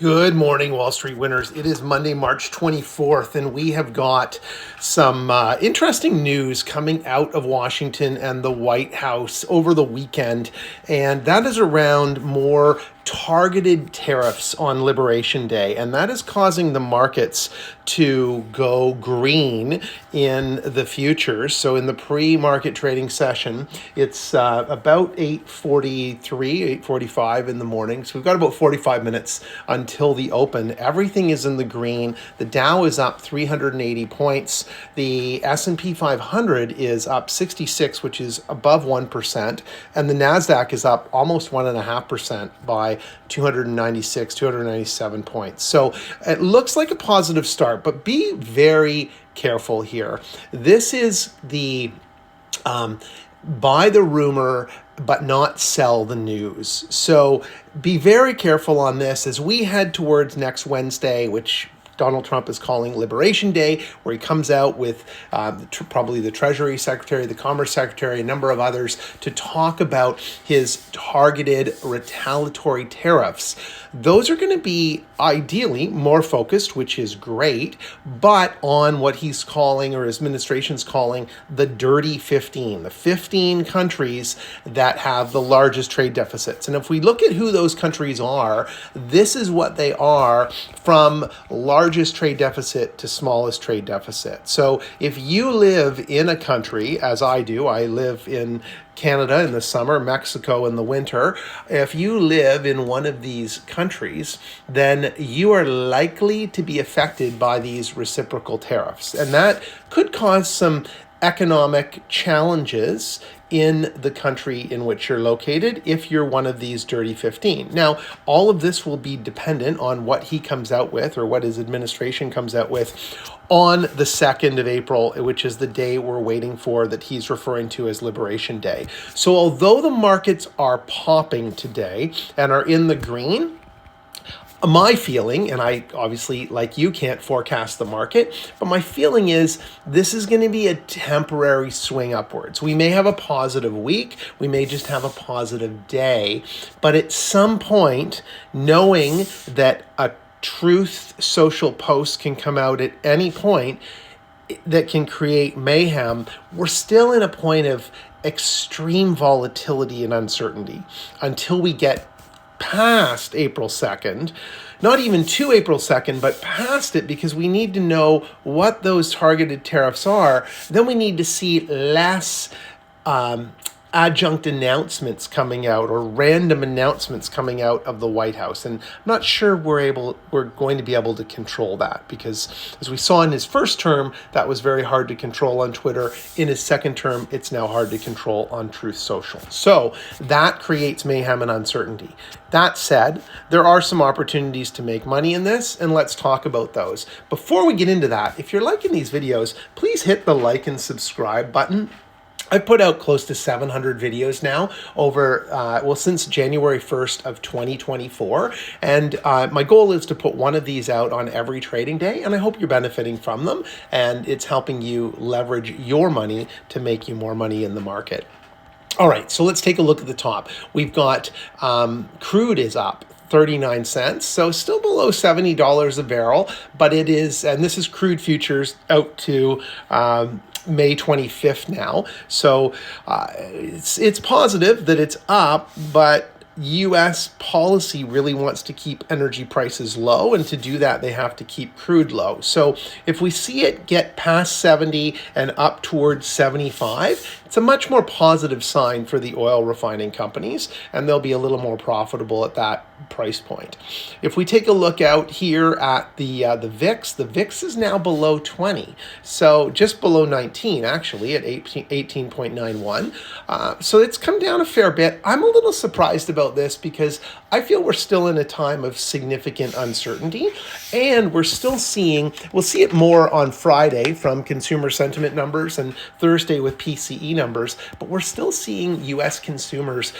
Good morning, Wall Street winners. It is Monday, March 24th, and we have got some interesting news coming out of Washington and the White House over the weekend, and that is around more targeted tariffs on Liberation Day, and that is causing the markets to go green in the futures. So in the pre-market trading session, it's about 8:43, 8:45 in the morning. So we've got about 45 minutes until the open. Everything is in the green. The Dow is up 380 points. The S&P 500 is up 66, which is above 1%, and the Nasdaq is up almost 1.5% by 297 points. So it looks like a positive start, but be very careful here. This is the buy the rumor but not sell the news. So be very careful on this as we head towards next Wednesday, which Donald Trump is calling Liberation Day, where he comes out with probably the Treasury Secretary, the Commerce Secretary, a number of others to talk about his targeted retaliatory tariffs. Those are going to be ideally more focused, which is great, but on what he's calling, or his administration's calling, the dirty 15, the 15 countries that have the largest trade deficits. And if we look at who those countries are, this is what they are from largest trade deficit to smallest trade deficit. So if you live in a country, as I do, I live in Canada in the summer, Mexico in the winter. If you live in one of these countries, then you are likely to be affected by these reciprocal tariffs. And that could cause some economic challenges in the country in which you're located if you're one of these dirty 15. Now, all of this will be dependent on what he comes out with, or what his administration comes out with, on the 2nd of April, which is the day we're waiting for that he's referring to as Liberation Day. So although the markets are popping today and are in the green, my feeling, and I obviously, like you, can't forecast the market, but my feeling is this is going to be a temporary swing upwards. We may have a positive week, we may just have a positive day, but at some point, knowing that a truth social post can come out at any point that can create mayhem, we're still in a point of extreme volatility and uncertainty until we get past April 2nd, not even to April 2nd, but past it, because we need to know what those targeted tariffs are. Then we need to see less adjunct announcements coming out, or random announcements coming out of the White House. And I'm not sure we're going to be able to control that, because as we saw in his first term, that was very hard to control on Twitter. In his second term, it's now hard to control on Truth Social. So that creates mayhem and uncertainty. That said, there are some opportunities to make money in this, and let's talk about those. Before we get into that, if you're liking these videos, please hit the like and subscribe button. I've put out close to 700 videos now over, since January 1st of 2024. And my goal is to put one of these out on every trading day. And I hope you're benefiting from them. And it's helping you leverage your money to make you more money in the market. All right, so let's take a look at the top. We've got crude is up 39 cents, so still below $70 a barrel, but it is, and this is crude futures out to May 25th now. So it's positive that it's up, but U.S. policy really wants to keep energy prices low, and to do that, they have to keep crude low. So if we see it get past 70 and up towards 75, it's a much more positive sign for the oil refining companies, and they'll be a little more profitable at that price point. If we take a look out here at the VIX is now below 20, so just below 19 actually, at 18.91. So it's come down a fair bit. I'm a little surprised about this because I feel we're still in a time of significant uncertainty, and we'll see it more on Friday from consumer sentiment numbers and Thursday with PCE numbers, but we're still seeing U.S. consumers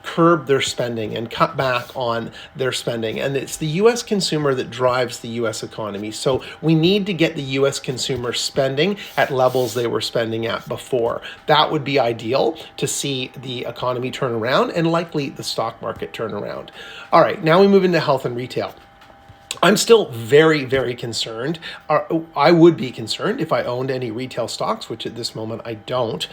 curb their spending and cut back on their spending, and it's the U.S. consumer that drives the U.S. economy. So we need to get the U.S. consumer spending at levels they were spending at before. That would be ideal to see the economy turn around, and likely the stock market turn around. All right, now we move into health and retail. I'm still very, very concerned. I would be concerned if I owned any retail stocks, which at this moment I don't.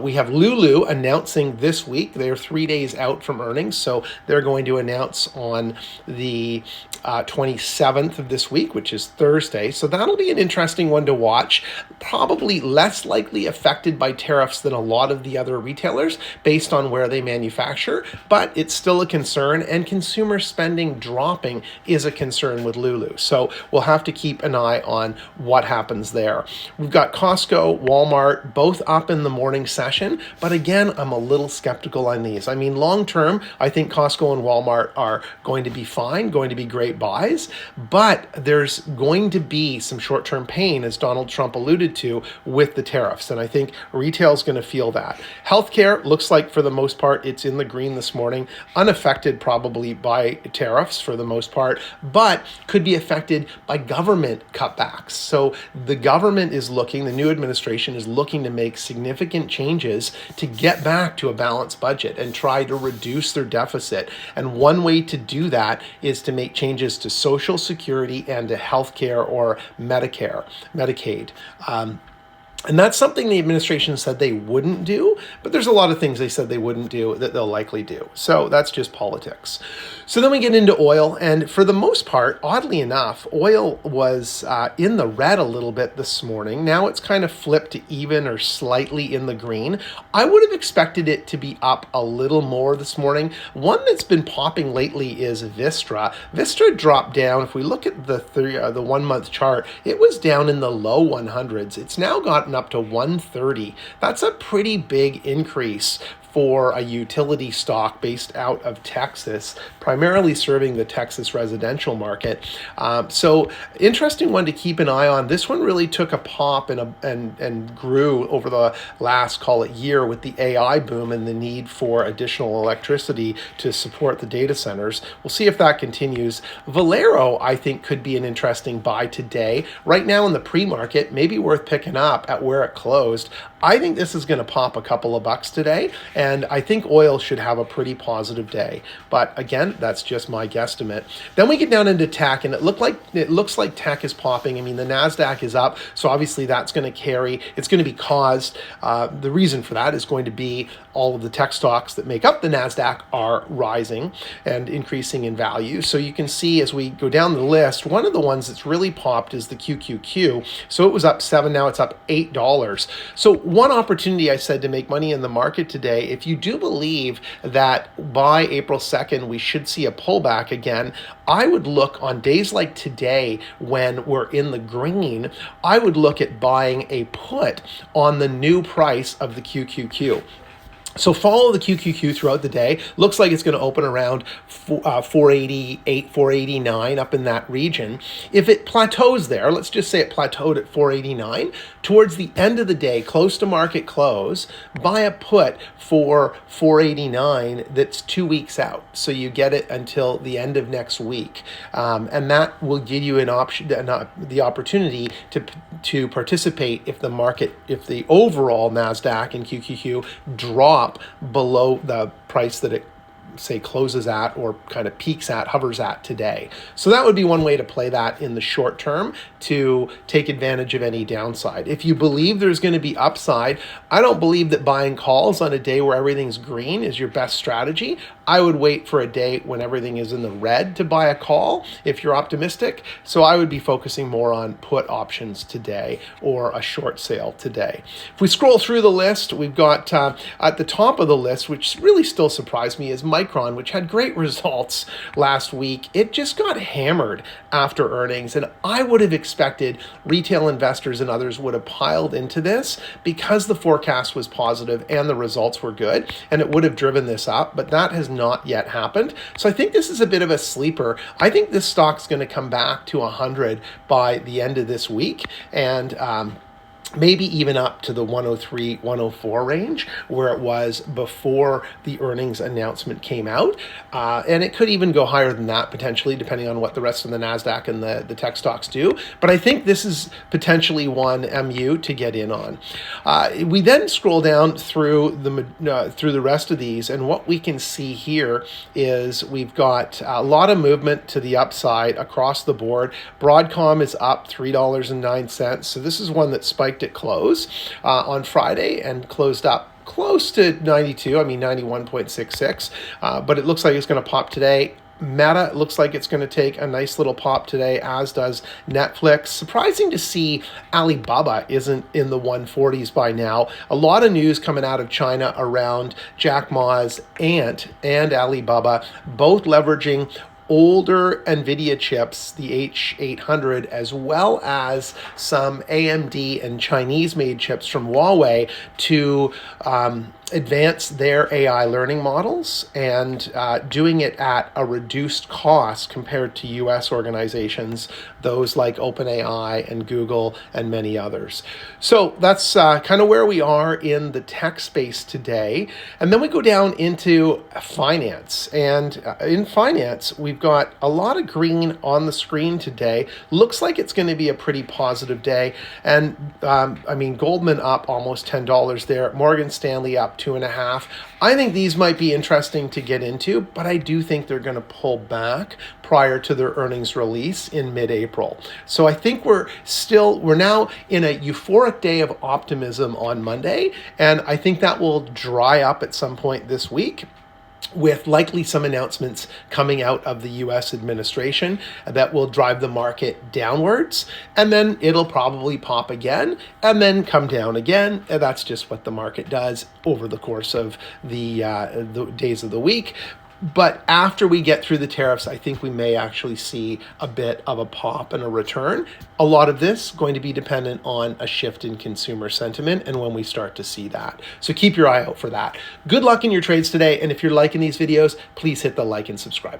We have Lulu announcing this week. They're 3 days out from earnings, so they're going to announce on the 27th of this week, which is Thursday. So that'll be an interesting one to watch. Probably less likely affected by tariffs than a lot of the other retailers based on where they manufacture, but it's still a concern, and consumer spending dropping is a concern with Lulu. So we'll have to keep an eye on what happens there. We've got Costco, Walmart, both up in the morning session, but again, I'm a little skeptical on these. I mean, long term, I think Costco and Walmart are going to be fine, going to be great buys, but there's going to be some short-term pain, as Donald Trump alluded to, with the tariffs, and I think retail is going to feel that. Healthcare looks like, for the most part, it's in the green this morning, unaffected probably by tariffs for the most part, but could be affected by government cutbacks. So the government is looking, the new administration is looking to make significant changes to get back to a balanced budget and try to reduce their deficit. And one way to do that is to make changes to Social Security and to healthcare or Medicaid. And that's something the administration said they wouldn't do, but there's a lot of things they said they wouldn't do that they'll likely do. So that's just politics. So then we get into oil, and for the most part, oddly enough, oil was in the red a little bit this morning. Now it's kind of flipped to even or slightly in the green. I would have expected it to be up a little more this morning. One that's been popping lately is Vistra. Vistra dropped down. If we look at the 1 month chart, it was down in the low 100s. It's now gotten up to 130. That's a pretty big increase for a utility stock based out of Texas, primarily serving the Texas residential market. So interesting one to keep an eye on. This one really took a pop and grew over the last, call it, year with the AI boom and the need for additional electricity to support the data centers. We'll see if that continues. Valero, I think, could be an interesting buy today. Right now in the pre-market, maybe worth picking up at where it closed. I think this is going to pop a couple of bucks today, and I think oil should have a pretty positive day. But again, that's just my guesstimate. Then we get down into tech, and it looks like tech is popping. I mean, the NASDAQ is up, so obviously that's going to carry. It's going to be caused. The reason for that is going to be all of the tech stocks that make up the NASDAQ are rising and increasing in value. So you can see as we go down the list, one of the ones that's really popped is the QQQ. So it was up $7, now it's up $8. So one opportunity I said to make money in the market today, if you do believe that by April 2nd we should see a pullback again, I would look on days like today when we're in the green, I would look at buying a put on the new price of the QQQ. So follow the QQQ throughout the day. Looks like it's going to open around 488, 489 up in that region. If it plateaus there, let's just say it plateaued at 489, towards the end of the day, close to market close, buy a put for 489 that's 2 weeks out. So you get it until the end of next week. And that will give you an option, the opportunity to participate if the overall NASDAQ and QQQ drop below the price that it say closes at or kind of peaks at, hovers at today. So that would be one way to play that in the short term to take advantage of any downside. If you believe there's going to be upside, I don't believe that buying calls on a day where everything's green is your best strategy. I would wait for a day when everything is in the red to buy a call if you're optimistic. So I would be focusing more on put options today or a short sale today. If we scroll through the list, we've got at the top of the list, which really still surprised me, is Micron, which had great results last week. It just got hammered after earnings, and I would have expected retail investors and others would have piled into this because the forecast was positive and the results were good, and it would have driven this up, but that has not yet happened. So I think this is a bit of a sleeper. I think this stock's going to come back to 100 by the end of this week, and maybe even up to the 103, 104 range where it was before the earnings announcement came out. And it could even go higher than that potentially, depending on what the rest of the NASDAQ and the tech stocks do. But I think this is potentially one MU to get in on. We then scroll down through the rest of these, and what we can see here is we've got a lot of movement to the upside across the board. Broadcom is up $3.09. So this is one that spiked at close on Friday and closed up close to 92, 91.66, but it looks like it's going to pop today. Meta looks like it's going to take a nice little pop today, as does Netflix. Surprising to see Alibaba isn't in the 140s by now. A lot of news coming out of China around Jack Ma's aunt and Alibaba, both leveraging older NVIDIA chips, the H800, as well as some AMD and Chinese-made chips from Huawei to advance their AI learning models, and doing it at a reduced cost compared to US organizations, those like OpenAI and Google and many others. So that's kind of where we are in the tech space today. And then we go down into finance. And in finance, we've got a lot of green on the screen today. Looks like it's going to be a pretty positive day. And Goldman up almost $10 there. Morgan Stanley up 2.5. I think these might be interesting to get into, but I do think they're going to pull back prior to their earnings release in mid-April. So I think we're now in a euphoric day of optimism on Monday, and I think that will dry up at some point this week, with likely some announcements coming out of the US administration that will drive the market downwards, and then it'll probably pop again and then come down again. And that's just what the market does over the course of the days of the week. But after we get through the tariffs, I think we may actually see a bit of a pop and a return. A lot of this going to be dependent on a shift in consumer sentiment and when we start to see that. So keep your eye out for that. Good luck in your trades today. And if you're liking these videos, please hit the like and subscribe.